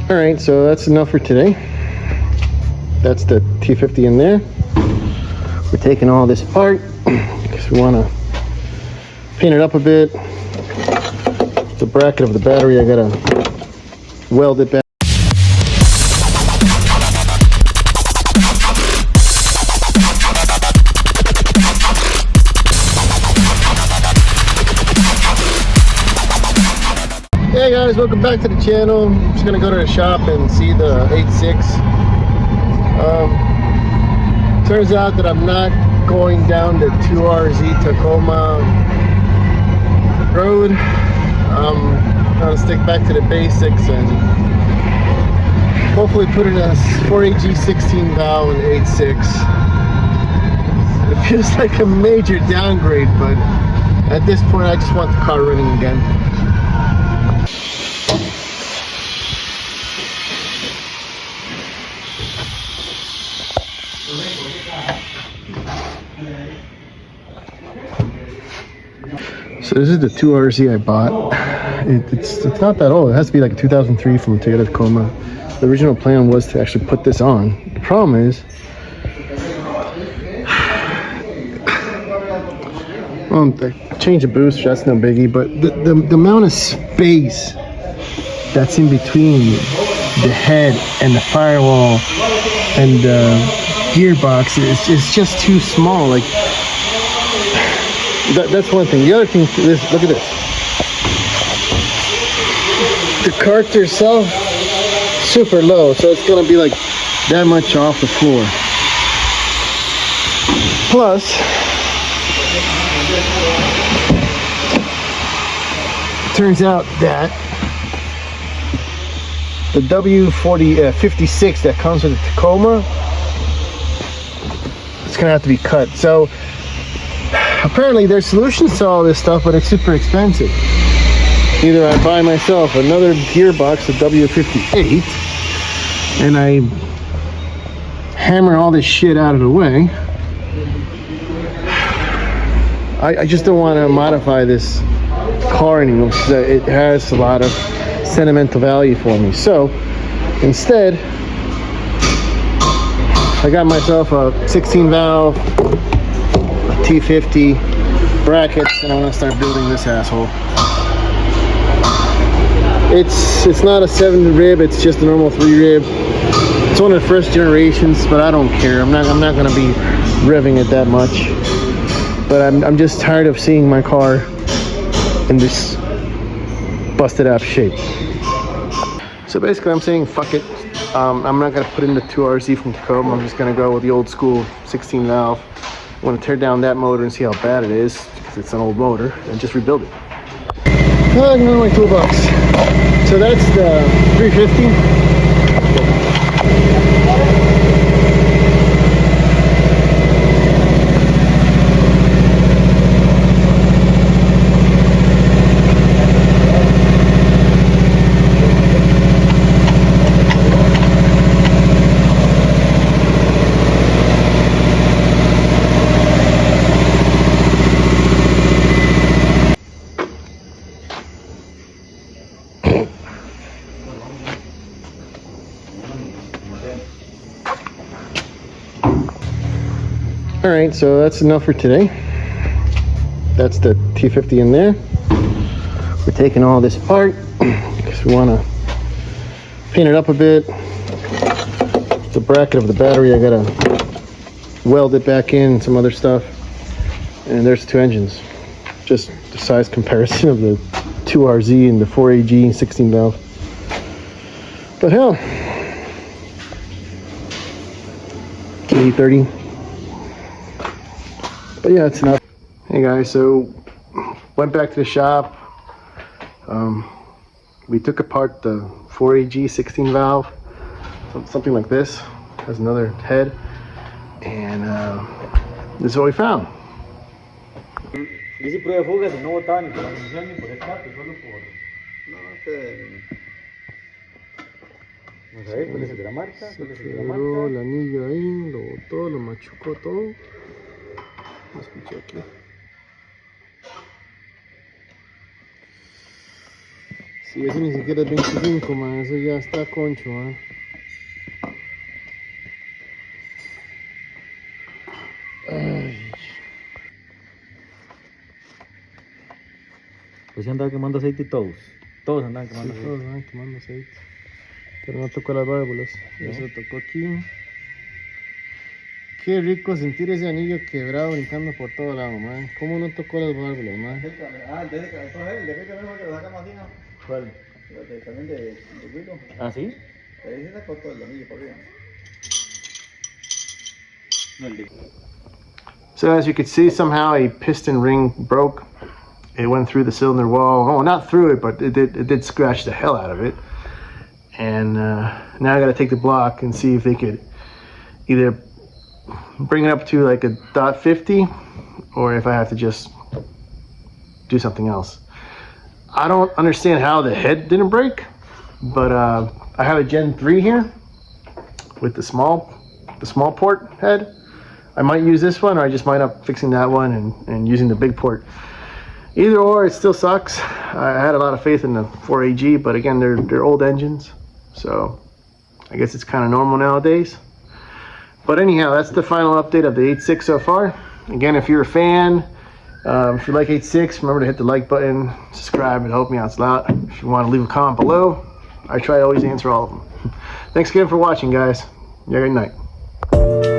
All right, so that's enough for today. That's the T50 in there. We're taking all this apart because we want to paint it up a bit. The bracket of the battery, I gotta weld it back. Hey guys, welcome back to the channel. I'm just gonna go to the shop and see the 8.6. Turns out that I'm not going down the 2RZ Tacoma road. I'm gonna stick back to the basics and hopefully put in a 4AG 16 valve and 8.6. It feels like a major downgrade, but at this point I just want the car running again. So this is the 2RZ I bought. It's not that old. It has to be like a 2003 from a Toyota Tacoma. The original plan was to actually put this on. The problem is, well, the change of boost, that's no biggie, but the amount of space that's in between the head and the firewall and the gearbox is just too small. Like, that's one thing. The other thing is, look at this. The carter itself, super low, so it's gonna be like that much off the floor. Plus, it turns out that the W56 that comes with the Tacoma, it's gonna have to be cut. So apparently there's solutions to all this stuff, but it's super expensive. Either I buy myself another gearbox, a W58, and I hammer all this shit out of the way. I just don't want to modify this car anymore because it has a lot of sentimental value for me. So instead, I got myself a 16 valve, a T50, brackets, and I'm gonna start building this asshole. It's not a 7 rib, it's just a normal 3 rib. It's one of the first generations, but I don't care. I'm not gonna be revving it that much. But I'm just tired of seeing my car in this busted up shape. So basically I'm saying fuck it. I'm not gonna put in the 2RZ from Tacoma. I'm just gonna go with the old school 16 valve. I want to tear down that motor and see how bad it is because it's an old motor, and just rebuild it. I can my toolbox. So that's the 350. All right, so that's enough for today. That's the T50 in there. We're taking all this apart because we want to paint it up a bit. The bracket of the battery, I gotta weld it back in, some other stuff. And there's the two engines. Just the size comparison of the 2RZ and the 4AG 16 valve. But hell, KD30. But yeah, it's enough. Hey guys, so went back to the shop. We took apart the 4AG 16 valve, something like this. Has another head, and this is what we found. Dice prueba de fugas y no botaban ni por la transmisión ni por escape, solo por... No, vamos a ver, ¿cuál es el de la marca? Se quebró el anillo ahí, lo botó, lo machucó todo. Lo escuché aquí. Sí, eso ni siquiera es 25, man. Eso ya está concho, man. Ay. Pues se andaba quemando aceite y todos. Todos andaban quemando Sí, aceite. todos van quemando aceite. Pero no tocó las válvulas. No. Eso tocó aquí. Qué rico sentir ese anillo quebrado brincando por todo lado, man. ¿Cómo no tocó las válvulas, man? Ah, el de que mismo que lo sacamos así, ¿no? ¿Cuál? También de Wilo. ¿Ah, sí? Ahí se sacó todo el anillo por arriba. No, el de... So as you can see, somehow a piston ring broke. It went through the cylinder wall. Oh, not through it, but it did scratch the hell out of it. And now I got to take the block and see if they could either bring it up to like a .50 or if I have to just do something else. I don't understand how the head didn't break, but I have a Gen 3 here with the small port head. I might use this one, or I just might up fixing that one and using the big port. Either or, it still sucks. I had a lot of faith in the 4AG, but again, they're old engines, so I guess it's kind of normal nowadays. But anyhow, that's the final update of the 8.6 so far. Again, if you're a fan, if you like 8.6, remember to hit the like button, subscribe, and help me out a lot. If you want to leave a comment below, I try to always answer all of them. Thanks again for watching, guys. Yeah, good night.